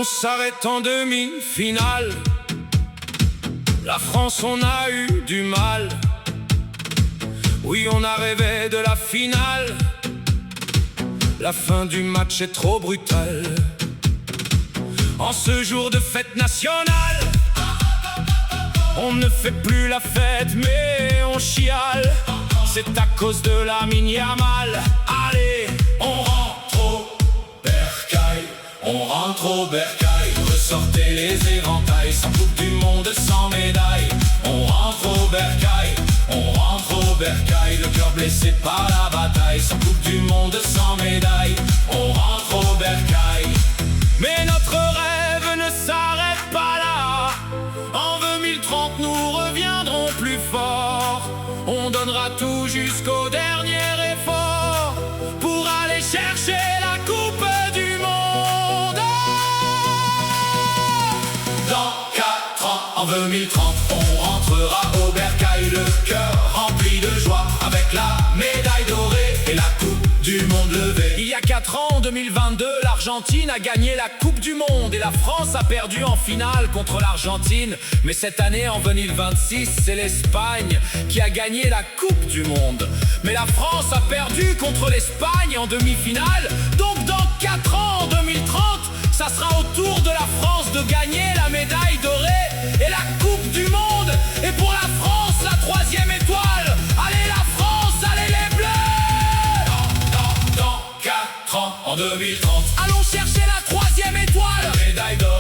On s'arrête en demi-finale. La France, on a eu du mal. Oui, on a rêvé de la finale. La fin du match est trop brutale. En ce jour de fête nationale, on ne fait plus la fête mais on chiale. C'est à cause de Lamine Yamal. Allez, on rentre au bercail. On rentre au bercail. Ressortez les éventails. Sans coupe du monde, sans médaille. On rentre au bercail. On rentre au bercail. Le cœur blessé par la bataille. Sans coupe du monde, sans médaille. On rentre au bercail. Mais notre rêve ne s'arrête pas là. En 2030 nous reviendrons plus forts. On donnera tout jusqu'au dernier effort pour aller chercher la coupe du monde. Dans 4 ans, en 2030, on rentrera au bercail. Le cœur rempli de joie avec la médaille dorée et la coupe du monde levée. Il y a 4 ans, en 2022, l'Argentine a gagné la Coupe du Monde et la France a perdu en finale contre l'Argentine. Mais cette année, en 2026, c'est l'Espagne qui a gagné la Coupe du Monde. Mais la France a perdu contre l'Espagne en demi-finale. Donc dans 4 ans, en 2030, ça sera au tour de la France de gagner la médaille dorée et la Coupe du Monde. Et pour la France, la 3e étoile. Allez la France, allez les Bleus. Dans 4 ans, en 2030, allons chercher la 3e étoile. La médaille d'or.